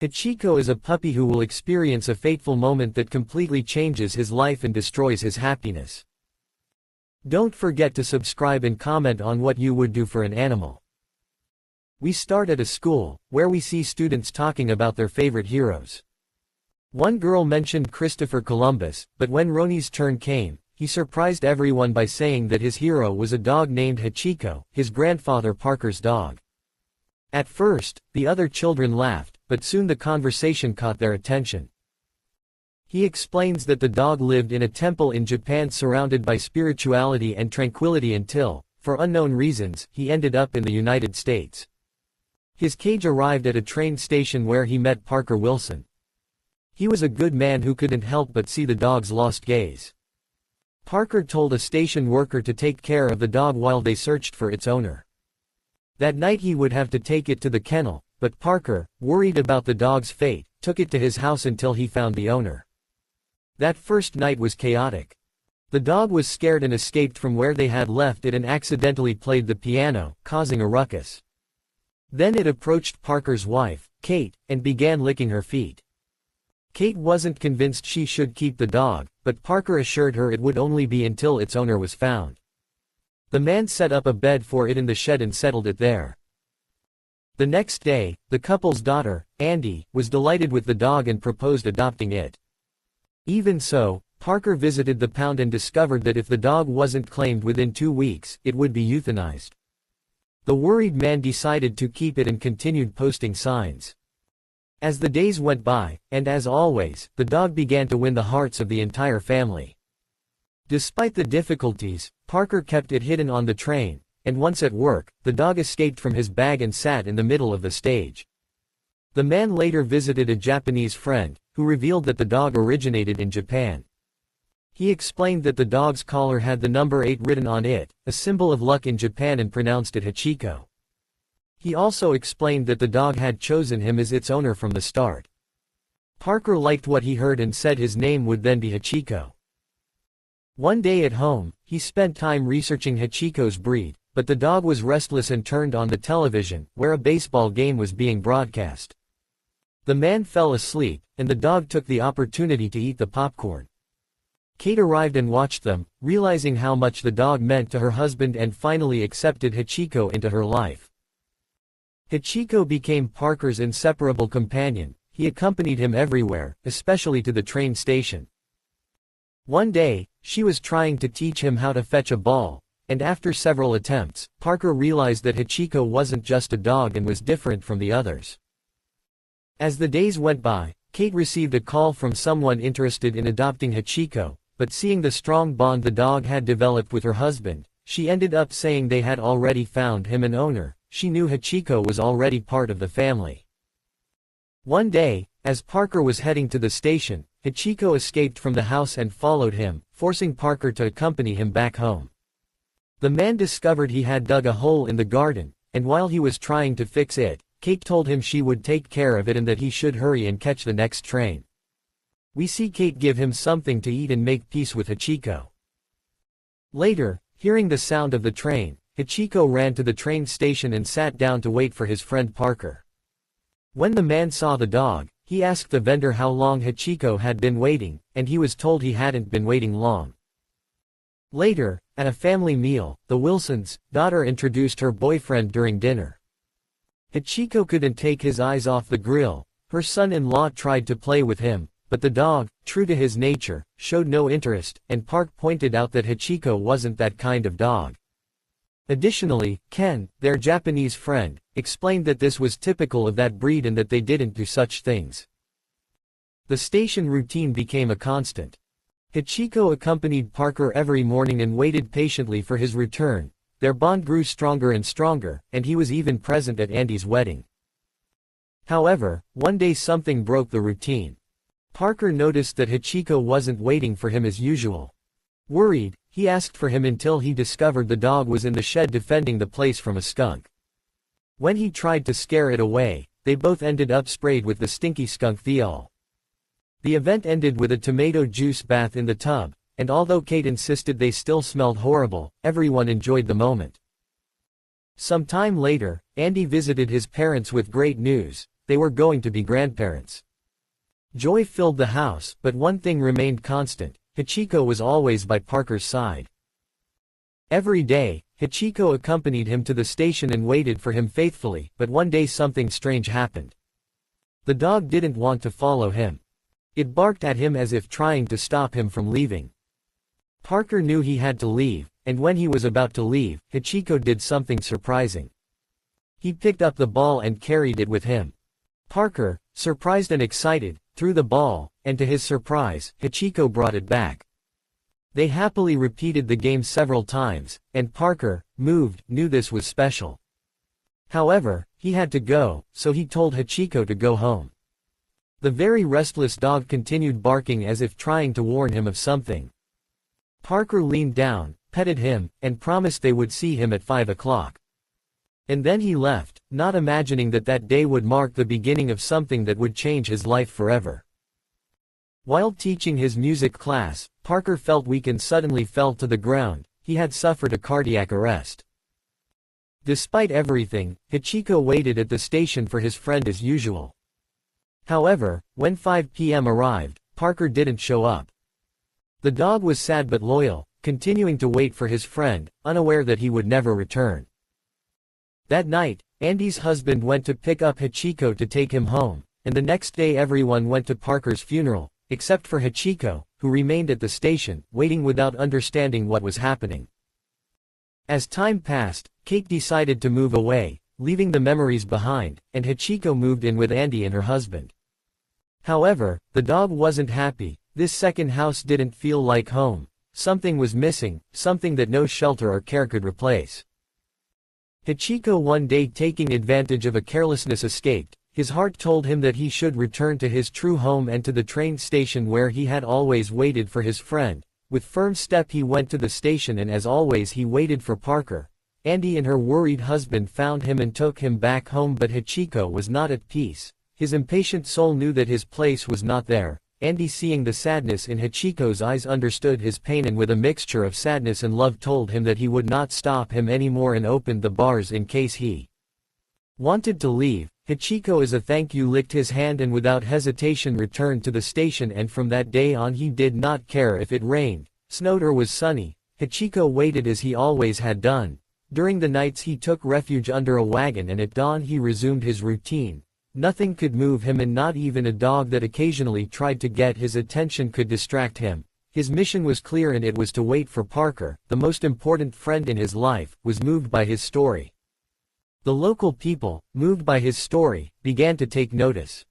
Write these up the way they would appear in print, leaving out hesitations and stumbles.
Hachiko is a puppy who will experience a fateful moment that completely changes his life and destroys his happiness. Don't forget to subscribe and comment on what you would do for an animal. We start at a school, where we see students talking about their favorite heroes. One girl mentioned Christopher Columbus, but when Roni's turn came, he surprised everyone by saying that his hero was a dog named Hachiko, his grandfather Parker's dog. At first, the other children laughed, but soon the conversation caught their attention. He explains that the dog lived in a temple in Japan surrounded by spirituality and tranquility until, for unknown reasons, he ended up in the United States. His cage arrived at a train station where he met Parker Wilson. He was a good man who couldn't help but see the dog's lost gaze. Parker told a station worker to take care of the dog while they searched for its owner. That night he would have to take it to the kennel, but Parker, worried about the dog's fate, took it to his house until he found the owner. That first night was chaotic. The dog was scared and escaped from where they had left it and accidentally played the piano, causing a ruckus. Then it approached Parker's wife, Kate, and began licking her feet. Kate wasn't convinced she should keep the dog, but Parker assured her it would only be until its owner was found. The man set up a bed for it in the shed and settled it there. The next day, the couple's daughter, Andy, was delighted with the dog and proposed adopting it. Even so, Parker visited the pound and discovered that if the dog wasn't claimed within 2 weeks, it would be euthanized. The worried man decided to keep it and continued posting signs. As the days went by, and as always, the dog began to win the hearts of the entire family. Despite the difficulties, Parker kept it hidden on the train, and once at work, the dog escaped from his bag and sat in the middle of the stage. The man later visited a Japanese friend, who revealed that the dog originated in Japan. He explained that the dog's collar had the number 8 written on it, a symbol of luck in Japan, and pronounced it Hachiko. He also explained that the dog had chosen him as its owner from the start. Parker liked what he heard and said his name would then be Hachiko. One day at home, he spent time researching Hachiko's breed, but the dog was restless and turned on the television, where a baseball game was being broadcast. The man fell asleep, and the dog took the opportunity to eat the popcorn. Kate arrived and watched them, realizing how much the dog meant to her husband and finally accepted Hachiko into her life. Hachiko became Parker's inseparable companion. He accompanied him everywhere, especially to the train station. One day, she was trying to teach him how to fetch a ball, and after several attempts, Parker realized that Hachiko wasn't just a dog and was different from the others. As the days went by, Kate received a call from someone interested in adopting Hachiko, but seeing the strong bond the dog had developed with her husband, she ended up saying they had already found him an owner. She knew Hachiko was already part of the family. One day, as Parker was heading to the station, Hachiko escaped from the house and followed him, forcing Parker to accompany him back home. The man discovered he had dug a hole in the garden, and while he was trying to fix it, Kate told him she would take care of it and that he should hurry and catch the next train. We see Kate give him something to eat and make peace with Hachiko. Later, hearing the sound of the train, Hachiko ran to the train station and sat down to wait for his friend Parker. When the man saw the dog, he asked the vendor how long Hachiko had been waiting, and he was told he hadn't been waiting long. Later, at a family meal, the Wilsons' daughter introduced her boyfriend during dinner. Hachiko couldn't take his eyes off the grill. Her son-in-law tried to play with him, but the dog, true to his nature, showed no interest, and Park pointed out that Hachiko wasn't that kind of dog. Additionally, Ken, their Japanese friend, explained that this was typical of that breed and that they didn't do such things. The station routine became a constant. Hachiko accompanied Parker every morning and waited patiently for his return. Their bond grew stronger and stronger, and he was even present at Andy's wedding. However, one day something broke the routine. Parker noticed that Hachiko wasn't waiting for him as usual. Worried, he asked for him until he discovered the dog was in the shed defending the place from a skunk. When he tried to scare it away, they both ended up sprayed with the stinky skunk thiol. The event ended with a tomato juice bath in the tub, and although Kate insisted they still smelled horrible, everyone enjoyed the moment. Some time later, Andy visited his parents with great news. they were going to be grandparents. Joy filled the house, but one thing remained constant: Hachiko was always by Parker's side. Every day, Hachiko accompanied him to the station and waited for him faithfully, but one day something strange happened. The dog didn't want to follow him. It barked at him as if trying to stop him from leaving. Parker knew he had to leave, and when he was about to leave, Hachiko did something surprising. He picked up the ball and carried it with him. Parker, surprised and excited, threw the ball, and to his surprise, Hachiko brought it back. They happily repeated the game several times, and Parker, moved, knew this was special. However, he had to go, so he told Hachiko to go home. The very restless dog continued barking as if trying to warn him of something. Parker leaned down, petted him, and promised they would see him at 5 o'clock. And then he left, not imagining that that day would mark the beginning of something that would change his life forever. While teaching his music class, Parker felt weak and suddenly fell to the ground. He had suffered a cardiac arrest. Despite everything, Hachiko waited at the station for his friend as usual. However, when 5 p.m. arrived, Parker didn't show up. The dog was sad but loyal, continuing to wait for his friend, unaware that he would never return. That night, Andy's husband went to pick up Hachiko to take him home, and the next day everyone went to Parker's funeral, except for Hachiko, who remained at the station, waiting without understanding what was happening. As time passed, Kate decided to move away, leaving the memories behind, and Hachiko moved in with Andy and her husband. However, the dog wasn't happy. This second house didn't feel like home. Something was missing, something that no shelter or care could replace. Hachiko one day, taking advantage of a carelessness, escaped. His heart told him that he should return to his true home and to the train station where he had always waited for his friend. With firm step he went to the station, and as always he waited for Parker. Andy and her worried husband found him and took him back home, but Hachiko was not at peace. His impatient soul knew that his place was not there. Andy, seeing the sadness in Hachiko's eyes, understood his pain and with a mixture of sadness and love told him that he would not stop him anymore and opened the bars in case he wanted to leave. Hachiko, as a thank you, licked his hand and without hesitation returned to the station, and from that day on he did not care if it rained, snowed or was sunny. Hachiko waited as he always had done. During the nights he took refuge under a wagon, and at dawn he resumed his routine. Nothing could move him, and not even a dog that occasionally tried to get his attention could distract him. His mission was clear, and it was to wait for Parker. The most important friend in his life was moved by his story. The local people, moved by his story, began to take notice.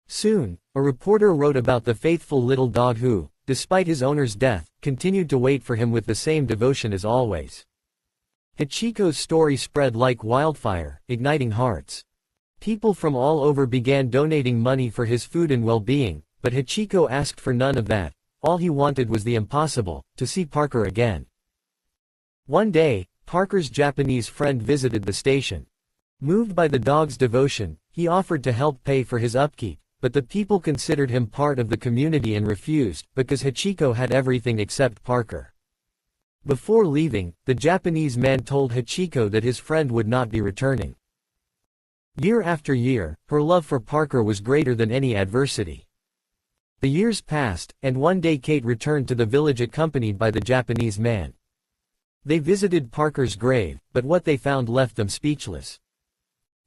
Soon, a reporter wrote about the faithful little dog who, despite his owner's death, continued to wait for him with the same devotion as always. Hachiko's story spread like wildfire, igniting hearts. People from all over began donating money for his food and well-being, but Hachiko asked for none of that. All he wanted was the impossible: to see Parker again. One day, Parker's Japanese friend visited the station. Moved by the dog's devotion, he offered to help pay for his upkeep, but the people considered him part of the community and refused, because Hachiko had everything except Parker. Before leaving, the Japanese man told Hachiko that his friend would not be returning. Year after year, her love for Parker was greater than any adversity. The years passed, and one day Kate returned to the village accompanied by the Japanese man. They visited Parker's grave, but what they found left them speechless.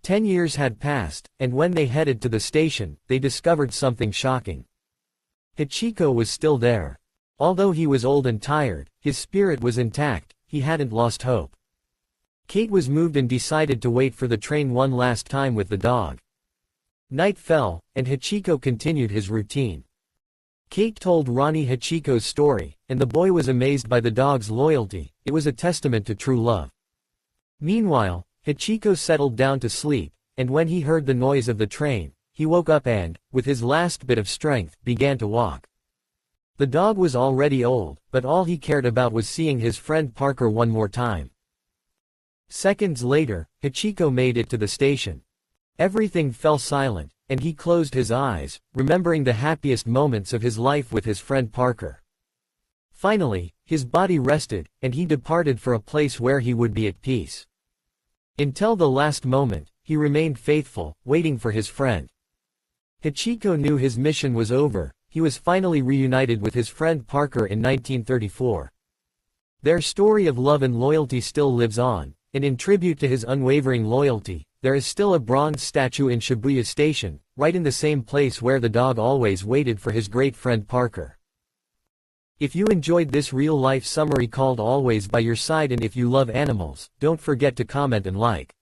10 years had passed, and when they headed to the station, they discovered something shocking. Hachiko was still there. Although he was old and tired, his spirit was intact. He hadn't lost hope. Kate was moved and decided to wait for the train one last time with the dog. Night fell, and Hachiko continued his routine. Kate told Ronnie Hachiko's story, and the boy was amazed by the dog's loyalty. It was a testament to true love. Meanwhile, Hachiko settled down to sleep, and when he heard the noise of the train, he woke up and, with his last bit of strength, began to walk. The dog was already old, but all he cared about was seeing his friend Parker one more time. Seconds later, Hachiko made it to the station. Everything fell silent, and he closed his eyes, remembering the happiest moments of his life with his friend Parker. Finally, his body rested, and he departed for a place where he would be at peace. Until the last moment, he remained faithful, waiting for his friend. Hachiko knew his mission was over. He was finally reunited with his friend Parker in 1934. Their story of love and loyalty still lives on, and in tribute to his unwavering loyalty, there is still a bronze statue in Shibuya Station, right in the same place where the dog always waited for his great friend Parker. If you enjoyed this real-life summary called Always by Your Side, and if you love animals, don't forget to comment and like.